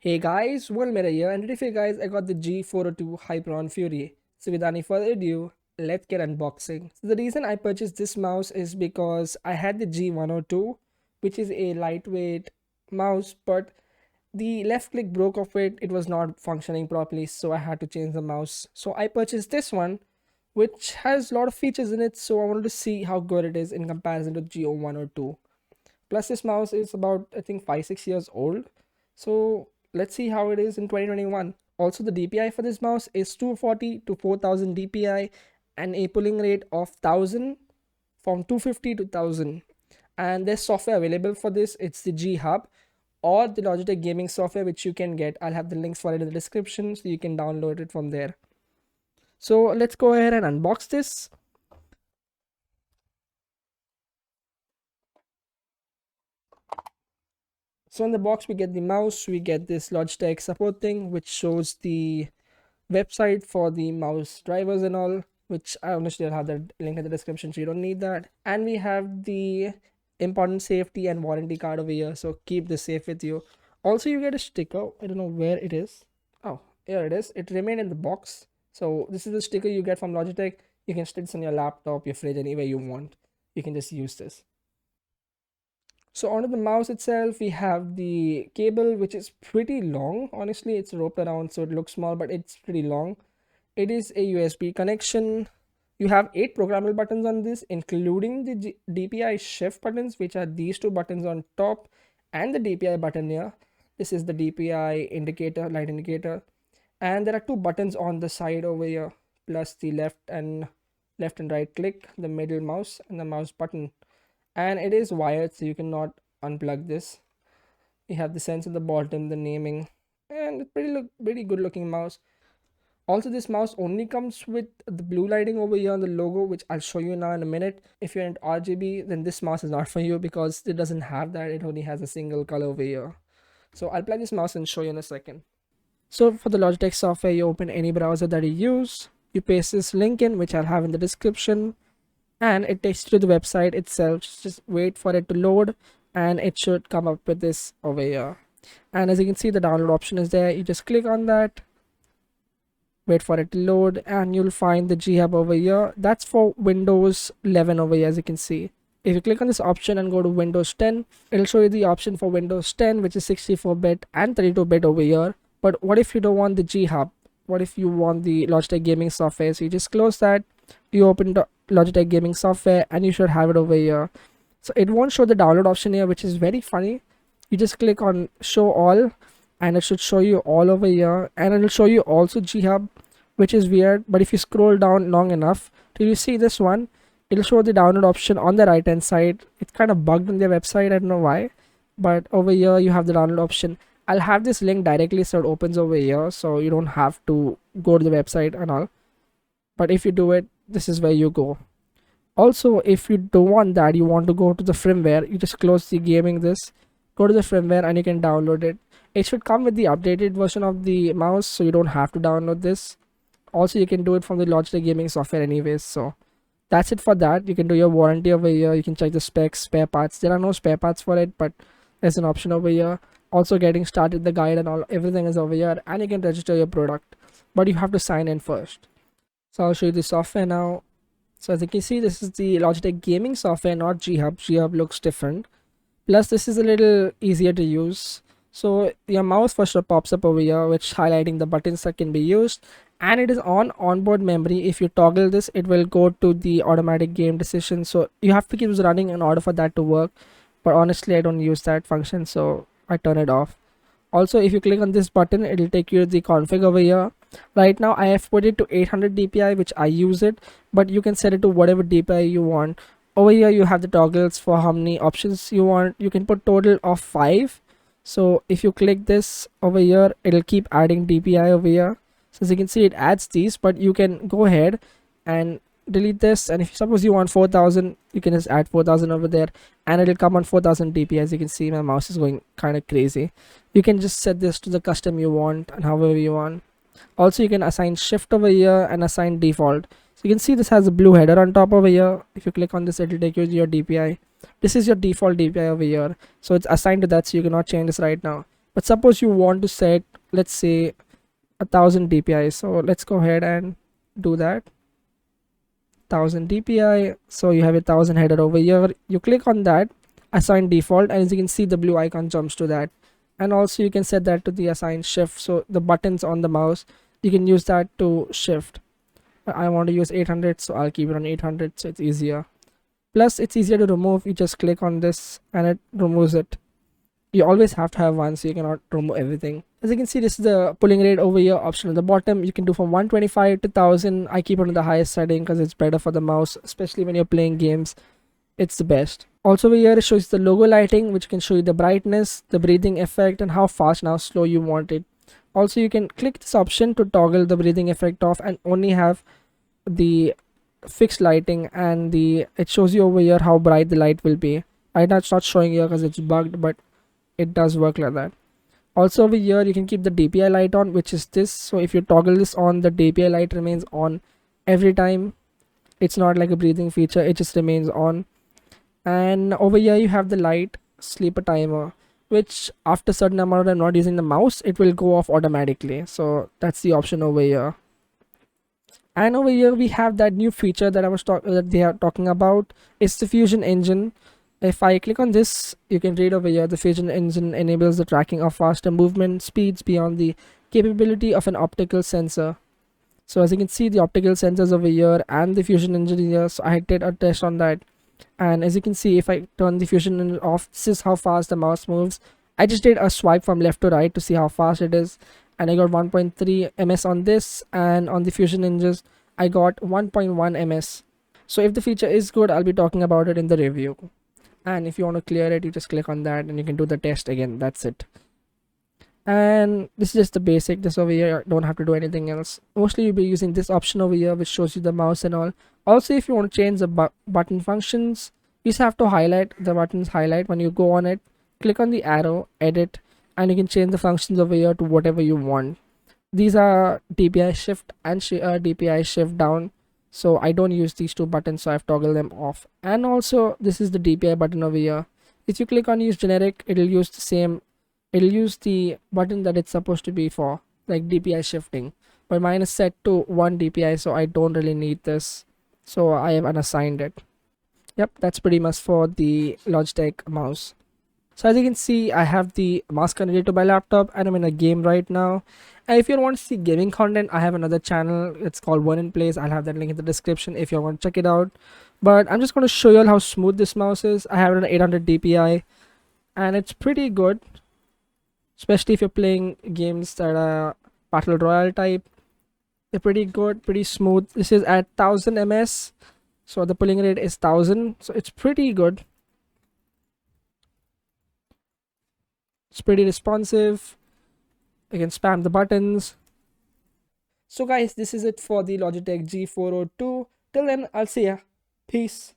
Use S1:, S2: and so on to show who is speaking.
S1: Hey guys, World here, and today for you guys I got the G402 Hyperon Fury. So without any further ado, let's get unboxing. So the reason I purchased this mouse is because I had the G102, which is a lightweight mouse, but the left click broke off it. It was not functioning properly, so I had to change the mouse. So I purchased this one, which has a lot of features in it, so I wanted to see how good it is in comparison to G102. Plus this mouse is about I think 5-6 years old, so let's see how it is in 2021. Also, the DPI for this mouse is 240 to 4000 DPI and a pulling rate of 1000 from 250 to 1000. And there's software available for this. It's the G Hub or the Logitech gaming software, which you can get. I'll have the links for it in the description so you can download it from there. So let's go ahead and unbox this. So in the box we get the mouse, we get this Logitech support thing which shows the website for the mouse drivers and all, which I honestly will have the link in the description, so you don't need that. And we have the important safety and warranty card over here, so keep this safe with you. Also you get a sticker. I don't know where it is. Oh, here it is. It remained in the box. So this is the sticker you get from Logitech. You can stick this on your laptop, your fridge, anywhere you want. You can just use this. So onto the mouse itself, we have the cable, which is pretty long. Honestly, it's roped around, so it looks small, but it's pretty long. It is a USB connection. You have 8 programmable buttons on this, including the DPI shift buttons, which are these two buttons on top, and the DPI button here. This is the DPI indicator, light indicator. And there are 2 buttons on the side over here, plus the left and right click, the middle mouse, and the mouse button. And it is wired, so you cannot unplug this. You have the sense at the bottom, the naming, and it's pretty good looking mouse. Also, this mouse only comes with the blue lighting over here on the logo, which I'll show you now in a minute. If you're in RGB, then this mouse is not for you because it doesn't have that. It only has a single color over here. So I'll plug this mouse and show you in a second. So for the Logitech software, you open any browser that you use, you paste this link in, which I'll have in the description, and it takes you to the website itself. Just wait for it to load and it should come up with this over here. And as you can see, the download option is there. You just click on that, wait for it to load, and you'll find the G Hub over here. That's for Windows 11 over here, as you can see. If you click on this option and go to Windows 10, it'll show you the option for Windows 10, which is 64-bit and 32-bit over here. But what if you don't want the G Hub? What if you want the Logitech gaming software? So you just close that, you open the Logitech gaming software, and you should have it over here. So it won't show the download option here, which is very funny. You just click on show all and it should show you all over here, and it'll show you also G Hub, which is weird. But if you scroll down long enough till you see this one, it'll show the download option on the right hand side. It's kind of bugged on their website, I don't know why, but over here you have the download option. I'll have this link directly so it opens over here, so you don't have to go to the website and all. But if you do it, this is where you go. Also, if you don't want that, you want to go to the firmware, you just close the gaming this, go to the firmware, and you can download it. It should come with the updated version of the mouse, so you don't have to download this. Also, you can do it from the Logitech gaming software anyways. So that's it for that. You can do your warranty over here. You can check the specs, spare parts. There are no spare parts for it, but there's an option over here. Also, getting started, the guide and all, everything is over here, and you can register your product, but you have to sign in first. So I'll show you the software now. So as you can see, this is the Logitech gaming software, not G Hub. G Hub looks different. Plus, this is a little easier to use. So your mouse first pops up over here, which highlighting the buttons that can be used, and it is on onboard memory. If you toggle this, it will go to the automatic game decision. So you have to keep this running in order for that to work. But honestly, I don't use that function, so I turn it off. Also, if you click on this button, it will take you to the config over here. Right now I have put it to 800 DPI, which I use it, but you can set it to whatever DPI you want. Over here you have the toggles for how many options you want. You can put total of 5. So if you click this over here, it'll keep adding DPI over here. So as you can see, it adds these, but you can go ahead and delete this, and if suppose you want 4000, you can just add 4000 over there, and it'll come on 4000 DPI. As you can see, my mouse is going kind of crazy. You can just set this to the custom you want and however you want. Also, you can assign shift over here and assign default. So you can see this has a blue header on top over here. If you click on this, it will take you to your DPI. This is your default DPI over here, so it's assigned to that, so you cannot change this right now. But suppose you want to set, let's say, 1000 dpi. So let's go ahead and do that. 1000 dpi. So you have a 1000 header over here. You click on that, assign default, and as you can see, the blue icon jumps to that. And also you can set that to the assign shift, so the buttons on the mouse, you can use that to shift. I want to use 800, so I'll keep it on 800, so it's easier. Plus it's easier to remove. You just click on this and it removes it. You always have to have one, so you cannot remove everything. As you can see, this is the pulling rate over here option at the bottom. You can do from 125 to 1000. I keep it on the highest setting because it's better for the mouse, especially when you're playing games. It's the best. Also over here it shows the logo lighting, which can show you the brightness, the breathing effect, and how fast and how slow you want it. Also you can click this option to toggle the breathing effect off and only have the fixed lighting, and it shows you over here how bright the light will be. I know it's not showing here because it's bugged, but it does work like that. Also over here you can keep the DPI light on, which is this. So if you toggle this on, the DPI light remains on every time. It's not like a breathing feature, it just remains on. And over here you have the light sleeper timer, which after certain amount of time not using the mouse, it will go off automatically. So that's the option over here. And over here we have that new feature that they are talking about. It's the fusion engine. If I click on this, you can read over here, the fusion engine enables the tracking of faster movement speeds beyond the capability of an optical sensor. So as you can see, the optical sensors over here and the fusion engine here, so I did a test on that. And as you can see, if I turn the fusion engine off, this is how fast the mouse moves. I just did a swipe from left to right to see how fast it is, and I got 1.3 ms on this, and on the fusion engines I got 1.1 ms. So if the feature is good, I'll be talking about it in the review. And if you want to clear it, you just click on that and you can do the test again. That's it. And this is just the basic. This over here, don't have to do anything else. Mostly you'll be using this option over here, which shows you the mouse and all. Also, if you want to change the button functions, you just have to highlight the buttons. Highlight when you go on it, click on the arrow, edit, and you can change the functions over here to whatever you want. These are DPI shift and DPI shift down. So I don't use these two buttons, so I've toggled them off. And also this is the DPI button over here. If you click on use generic, it'll use the same, it'll use the button that it's supposed to be for, like DPI shifting, but mine is set to 1 DPI, so I don't really need this, so I have unassigned it. Yep, that's pretty much for the Logitech mouse. So as you can see, I have the mouse connected to my laptop and I'm in a game right now. And if you want to see gaming content, I have another channel. It's called One in Place. I'll have that link in the description if you want to check it out. But I'm just going to show you all how smooth this mouse is. I have it at 800 DPI and it's pretty good, especially if you're playing games that are battle royale type. They're pretty good, pretty smooth. This is at 1000 ms, so the pulling rate is 1000, so it's pretty good. It's pretty responsive. You can spam the buttons. So guys, this is it for the Logitech G402. Till then, I'll see ya. Peace.